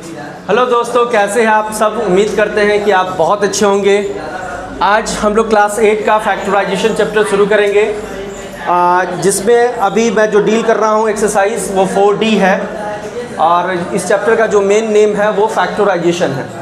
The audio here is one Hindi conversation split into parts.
हेलो दोस्तों, कैसे हैं आप सब। उम्मीद करते हैं कि आप बहुत अच्छे होंगे। आज हम लोग क्लास 8 का फैक्टराइजेशन चैप्टर शुरू करेंगे, जिसमें अभी मैं जो डील कर रहा हूँ एक्सरसाइज वो 4D है और इस चैप्टर का जो मेन नेम है वो फैक्टराइजेशन है।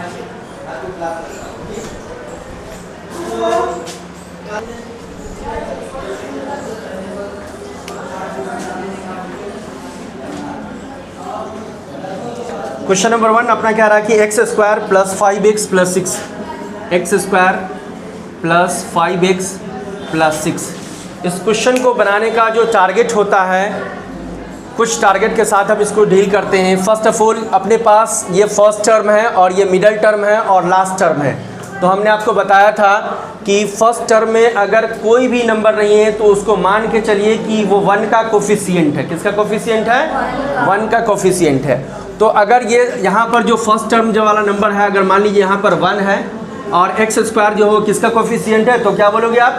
क्वेश्चन नंबर 1 अपना क्या रहा कि x square plus 5x plus 6, x square plus 5x plus 6। इस क्वेश्चन को बनाने का जो टारगेट होता है, कुछ टारगेट के साथ हम इसको डील करते हैं। फर्स्ट ऑफ ऑल अपने पास ये फर्स्ट टर्म है और ये मिडल टर्म है और लास्ट टर्म है। तो हमने आपको बताया था कि फर्स्ट टर्म में अगर कोई भी नंबर नहीं है तो उसको मान के चलिए कि वो 1 का कोफिशिएंट है। किसका कोफिशिएंट है? 1 का कोफिशिएंट है। तो अगर ये यहाँ पर जो फर्स्ट टर्म जो वाला नंबर है, अगर मान लीजिए यहाँ पर 1 है और एक्स स्क्वायर जो हो किसका कोफिशिएंट है, तो क्या बोलोगे आप?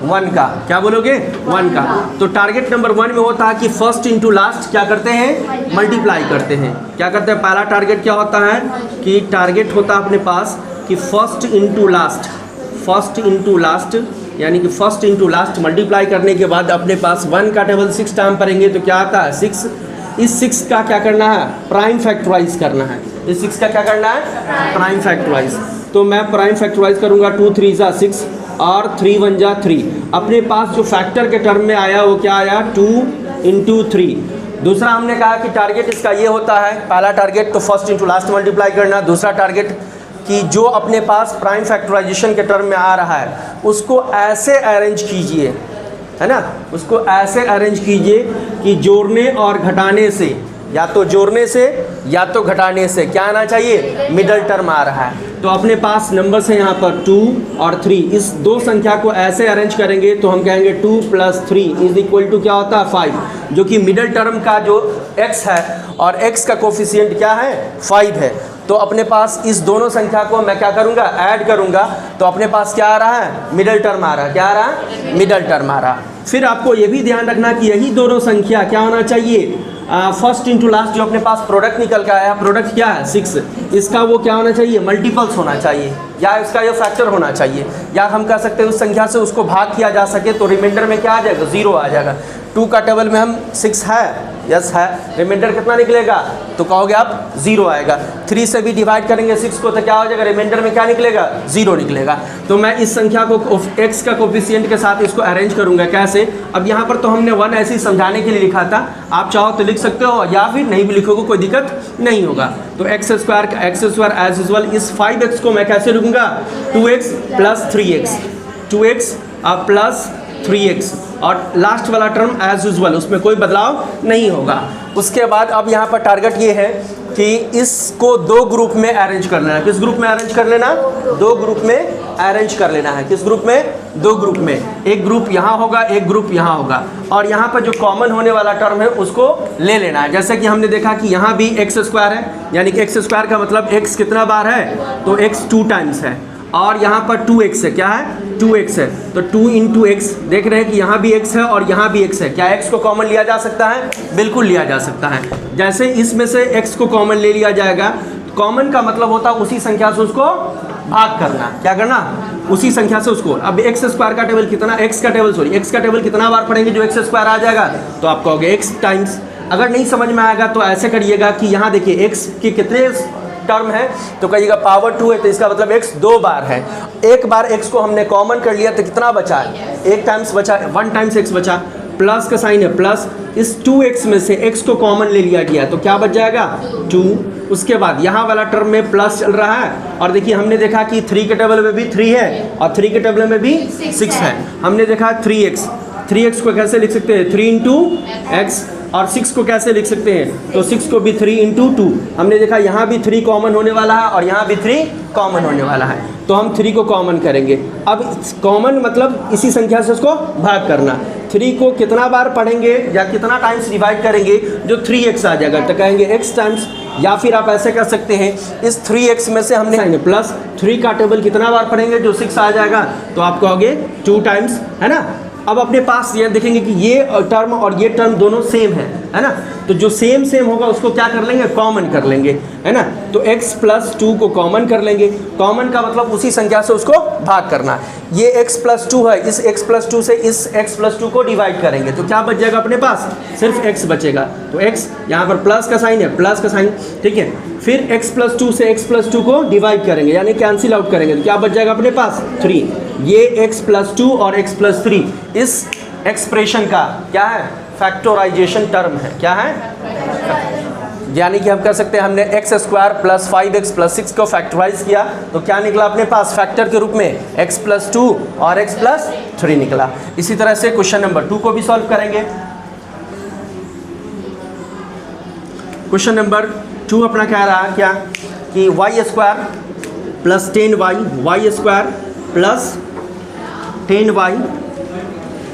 1 का। क्या बोलोगे? 1 का। तो टारगेट नंबर 1 में होता है कि फर्स्ट इंटू लास्ट क्या करते हैं? मल्टीप्लाई करते हैं। क्या करते हैं? पहला टारगेट क्या होता है कि टारगेट होता है अपने पास कि first into last, first into last यानी कि फर्स्ट इंटू लास्ट मल्टीप्लाई करने के बाद अपने पास 1 का टेबल 6 टाइम पढ़ेंगे तो क्या आता है? 6। इस 6 का क्या करना है? प्राइम फैक्टराइज करना है। इस 6 का क्या करना है? Prime factorise. तो मैं प्राइम फैक्टराइज करूँगा। 2 3 जा 6 और 3 1 जा 3। अपने पास जो फैक्टर के टर्म में आया वो क्या आया? 2 इंटू 3। दूसरा हमने कहा कि टारगेट इसका ये होता है, पहला टारगेट तो फर्स्ट इंटू लास्ट मल्टीप्लाई करना। दूसरा टारगेट कि जो अपने पास प्राइम फैक्टराइजेशन के टर्म में आ रहा है उसको ऐसे अरेंज कीजिए, है ना, उसको ऐसे अरेंज कीजिए कि जोड़ने और घटाने से, या तो जोड़ने से या तो घटाने से क्या आना चाहिए? मिडल टर्म आ रहा है। तो अपने पास नंबर्स हैं यहाँ पर 2 और 3। इस दो संख्या को ऐसे अरेंज करेंगे तो हम कहेंगे 2 + 3 इज इक्वल टू क्या होता है? 5, जो कि मिडल टर्म का जो x है और x का कोफिशिएंट क्या है? 5 है। तो अपने पास इस दोनों संख्या को मैं क्या करूँगा? ऐड करूँगा। तो अपने पास क्या आ रहा है? मिडल टर्म आ रहा है। क्या आ रहा है? मिडल टर्म आ रहा। फिर आपको ये भी ध्यान रखना कि यही दोनों संख्या क्या होना चाहिए? फर्स्ट इंटू लास्ट जो अपने पास प्रोडक्ट निकल के आया, प्रोडक्ट क्या है? 6। इसका वो क्या होना चाहिए? मल्टीपल्स होना चाहिए, या इसका ये फैक्टर होना चाहिए, या हम कह सकते हैं उस संख्या से उसको भाग किया जा सके तो रिमाइंडर में क्या आ जाएगा? 0 आ जाएगा। 2 का टेबल में हम 6 है, यस है, रिमाइंडर कितना निकलेगा? तो कहोगे आप 0 आएगा। 3 से भी डिवाइड करेंगे 6 को तो क्या हो जाएगा? रिमाइंडर में क्या निकलेगा? 0 निकलेगा। तो मैं इस संख्या को x का कोफिशिएंट के साथ इसको अरेंज करूंगा। कैसे? अब यहाँ पर तो हमने 1 ऐसे ही समझाने के लिए लिखा था, आप चाहो तो लिख सकते हो या फिर नहीं भी लिखोगे कोई दिक्कत नहीं होगा। तो एक्स स्क्वायर एज यूजुअल इस 5x को मैं कैसे लिखूंगा? 2x + 3x, 2x plus 3x और लास्ट वाला टर्म एज यूजुअल, उसमें कोई बदलाव नहीं होगा। उसके बाद अब यहाँ पर टारगेट ये है कि इसको 2 ग्रुप में अरेंज कर लेना। किस ग्रुप में अरेंज कर लेना? 2 ग्रुप में अरेंज कर लेना है। किस ग्रुप में? 2 ग्रुप में। एक ग्रुप यहाँ होगा, एक ग्रुप यहाँ होगा, और यहाँ पर जो कॉमन होने वाला टर्म है उसको ले लेना है। जैसे कि हमने देखा कि यहाँ भी एक्स स्क्वायर है, यानी कि एक्स स्क्वायर का मतलब x कितना बार है? तो x 2 टाइम्स है, और यहाँ पर 2x है। क्या है? 2x है। तो 2 इंटू x, देख रहे हैं कि यहाँ भी x है और यहाँ भी x है। क्या x को कॉमन लिया जा सकता है? बिल्कुल लिया जा सकता है। जैसे इसमें से x को कॉमन ले लिया जाएगा, कॉमन का मतलब होता है उसी संख्या से उसको भाग करना। क्या करना? उसी संख्या से उसको। अब एक्स स्क्वायर का टेबल कितना? एक्स का टेबल कितना बार पढ़ेंगे जो एक्स स्क्वायर आ जाएगा? तो आप कहोगे x टाइम्स। अगर नहीं समझ में आएगा तो ऐसे करिएगा कि यहाँ देखिए x के कितने टर्म है, तो कहिएगा पावर 2 है, तो इसका मतलब x 2 बार है। एक बार x को हमने कॉमन कर लिया तो कितना बचा? 1 टाइम्स बचा, 1 टाइम्स x बचा। प्लस का साइन है, प्लस इस 2x में से x को कॉमन ले लिया गया तो क्या बच जाएगा? 2। उसके बाद यहाँ वाला टर्म में प्लस चल रहा है, और देखिए हमने देखा कि 3 के टेबल में भी 3 है और 3 के टेबल में भी 6 है। हमने देखा 3x को कैसे लिख सकते हैं? 3 इंटू x। और 6 को कैसे लिख सकते हैं? तो 6 को भी 3 इंटू 2। हमने देखा यहाँ भी 3 कॉमन होने वाला है और यहाँ भी 3 कॉमन होने वाला है, तो हम 3 को कॉमन करेंगे। अब कॉमन मतलब इसी संख्या से उसको भाग करना। 3 को कितना बार पढ़ेंगे या कितना टाइम्स डिवाइड करेंगे जो 3x आ जाएगा, तो कहेंगे x टाइम्स। या फिर आप ऐसे कर सकते हैं, इस 3x में से हमने प्लस 3 का टेबल कितना बार पढ़ेंगे जो 6 आ जाएगा, तो आप कहोगे 2 टाइम्स, है ना। अब अपने पास ये देखेंगे कि ये टर्म और ये टर्म दोनों सेम है ना। तो जो सेम सेम होगा उसको क्या कर लेंगे, कॉमन कर लेंगे, है ना। तो x प्लस 2 को कॉमन कर लेंगे, कॉमन का मतलब उसी संख्या से उसको भाग करना। ये x प्लस 2 है, इस x प्लस 2 से इस x प्लस 2 को डिवाइड करेंगे तो क्या बच जाएगा अपने पास, सिर्फ x बचेगा। तो x यहाँ पर प्लस का साइन है, प्लस का साइन, ठीक है। फिर x प्लस 2 से x प्लस 2 को डिवाइड करेंगे यानी कैंसिल आउट करेंगे तो क्या बच जाएगा अपने पास 3। ये x प्लस 2 और x प्लस 3 इस एक्सप्रेशन का क्या है, फैक्टराइजेशन टर्म है, क्या है, यानी कि हम कह सकते हैं हमने x square plus 5x plus 6 को फैक्टराइज किया तो क्या निकला अपने पास फैक्टर के रूप में x प्लस 2 और x प्लस 3 निकला। इसी तरह से क्वेश्चन नंबर 2 को भी सॉल्व करेंगे। क्वेश्चन नंबर 2 अपना कह रहा है क्या कि y square plus 10y, y square plus 10y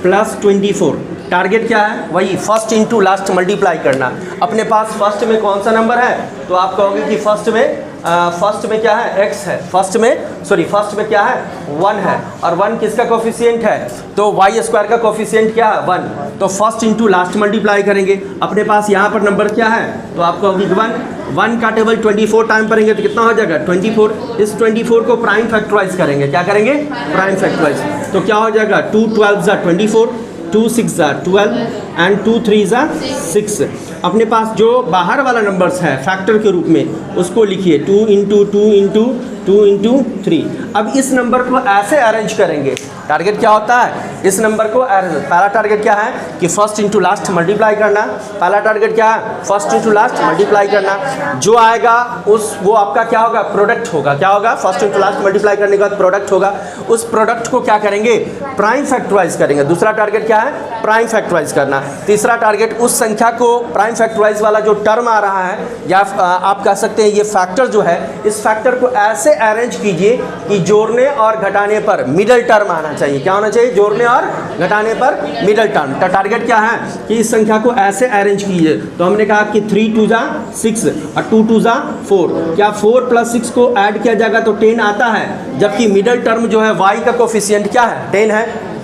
plus 24। Target क्या है, वही फर्स्ट इंटू लास्ट मल्टीप्लाई करना। अपने पास फर्स्ट में कौन सा नंबर है, तो आप कहोगे कि फर्स्ट में क्या है, x है, फर्स्ट में क्या है 1 है, और 1 किसका कोफिशिएंट है, तो y स्क्वायर का कोफिशिएंट क्या है 1। तो फर्स्ट इंटू लास्ट मल्टीप्लाई करेंगे। अपने पास यहाँ पर नंबर क्या है, तो आप कहोगे 1 का टेबल 24 टाइम करेंगे तो कितना हो जाएगा 24। इस 24 को प्राइम फैक्टराइज करेंगे, क्या करेंगे, प्राइम फैक्टराइज। तो क्या हो जाएगा 2 12 ज़ा 24, 2 6 ज़ा 12 एंड 2 3 ज़ा 6। अपने पास जो बाहर वाला नंबर्स है फैक्टर के रूप में उसको लिखिए 2 इंटू 2 इंटू 2 इंटू 3। अब इस नंबर को ऐसे अरेंज करेंगे, टारगेट क्या होता है, इस नंबर को अरेंज, पहला टारगेट क्या है कि फर्स्ट इंटू लास्ट मल्टीप्लाई करना। पहला टारगेट क्या है, फर्स्ट इंटू लास्ट मल्टीप्लाई करना। जो आएगा वो आपका क्या होगा, प्रोडक्ट होगा, क्या होगा, फर्स्ट इंटू लास्ट मल्टीप्लाई करने के बाद प्रोडक्ट होगा। उस प्रोडक्ट को क्या करेंगे, प्राइम फैक्टराइज करेंगे। दूसरा टारगेट क्या है, प्राइम फैक्टराइज करना। तीसरा टारगेट उस संख्या को प्राइम फैक्टराइज वाला जो टर्म आ रहा है, या आप कह सकते हैं ये फैक्टर जो है, इस फैक्टर को ऐसे अरेंज कीजिए कि जोड़ने और घटाने पर मिडल टर्म आना चाहिए। क्या होना चाहिए, जोड़ने और घटाने पर मिडल टर्म। टारगेट क्या है कि इस संख्या को ऐसे अरेंज कीजिए। तो हमने कहा कि 3 2 ज़ा 6 और 2 2 ज़ा 4। क्या 4 प्लस 6 को ऐड किया जाएगा तो 10 आता है, जबकि मिडल टर्म जो है y का कोफिशिएंट क्या है 10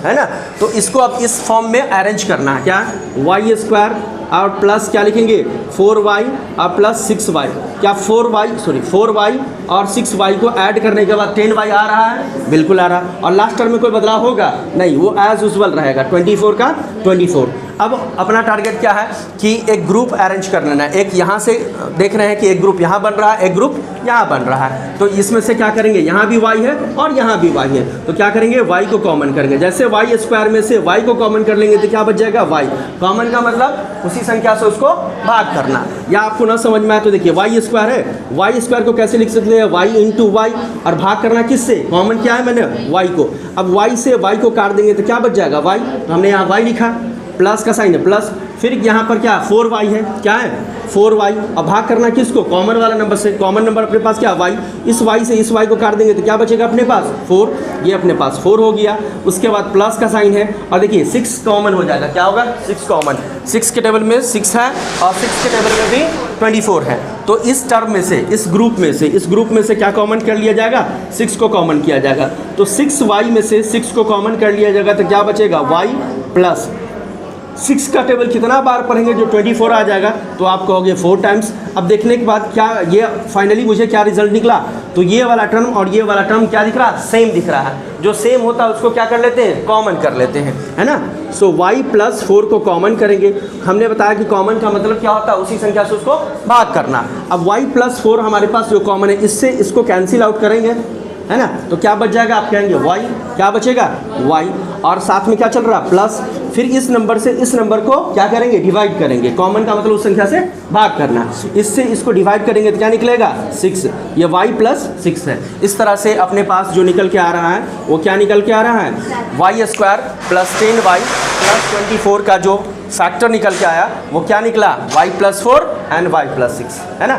है ना। तो इसको अब इस फॉर्म में अरेंज करना है, क्या y स्क्वायर और प्लस क्या लिखेंगे 4y और प्लस 6y। क्या 4y और 6y को ऐड करने के बाद 10y आ रहा है, बिल्कुल आ रहा। और लास्ट टर्म में कोई बदलाव होगा नहीं, वो एज यूजुअल रहेगा 24 का 24। अब अपना टारगेट क्या है कि एक ग्रुप अरेंज कर लेना है। एक यहाँ से देख रहे हैं कि एक ग्रुप यहाँ बन रहा है, एक ग्रुप यहाँ बन रहा है। तो इसमें से क्या करेंगे, यहाँ भी y है और यहाँ भी y है, तो क्या करेंगे y को कॉमन करेंगे। जैसे y स्क्वायर में से y को कॉमन कर लेंगे तो क्या बच जाएगा y। कॉमन का मतलब उसी संख्या से उसको भाग करना। या आपको ना समझ में आए तो देखिए y स्क्वायर है, y स्क्वायर को कैसे लिख सकते हैं, y इंटू वाई, और भाग करना किससे, कॉमन क्या है मैंने y को। अब y से y को काट देंगे तो क्या बच जाएगा y। तो हमने यहाँ y लिखा, प्लस का साइन है प्लस, फिर यहाँ पर क्या 4y है, क्या है 4y। अब भाग करना किसको, कॉमन वाला नंबर से। कॉमन नंबर अपने पास क्या y, इस y से इस y को काट देंगे तो क्या बचेगा अपने पास 4। ये अपने पास 4 हो गया। उसके बाद प्लस का साइन है और देखिए 6 कॉमन हो जाएगा, क्या होगा 6 कॉमन। 6 के टेबल में 6 है और 6 के टेबल में भी 24 है। तो इस टर्म में से, इस ग्रुप में से क्या कॉमन कर लिया जाएगा, 6 को कॉमन किया जाएगा। तो 6y में से 6 को कॉमन कर लिया जाएगा तो क्या बचेगा y प्लस 6 का टेबल कितना बार पढ़ेंगे जो 24 आ जाएगा, तो आप कहोगे 4 टाइम्स। अब देखने के बाद क्या ये फाइनली मुझे क्या रिजल्ट निकला, तो ये वाला टर्म और ये वाला टर्म क्या दिख रहा, सेम दिख रहा है। जो सेम होता है उसको क्या कर लेते हैं, कॉमन कर लेते हैं, है ना। सो y प्लस 4 को कॉमन करेंगे। हमने बताया कि कॉमन का मतलब क्या होता है, उसी संख्या से उसको भाग करना। अब y प्लस 4 हमारे पास जो कॉमन है, इससे इसको कैंसिल आउट करेंगे, है ना। तो क्या बच जाएगा, आप कहेंगे y, क्या बचेगा y, और साथ में क्या चल रहा प्लस। फिर इस नंबर से इस नंबर को क्या करेंगे, डिवाइड करेंगे। कॉमन का मतलब उस संख्या से भाग करना। इससे इसको डिवाइड करेंगे तो क्या निकलेगा 6। ये y प्लस 6 है। इस तरह से अपने पास जो निकल के आ रहा है वो क्या निकल के आ रहा है, y square plus 10y plus 24 का जो फैक्टर निकल के आया वो क्या निकला, y plus 4 and y plus 6, है ना।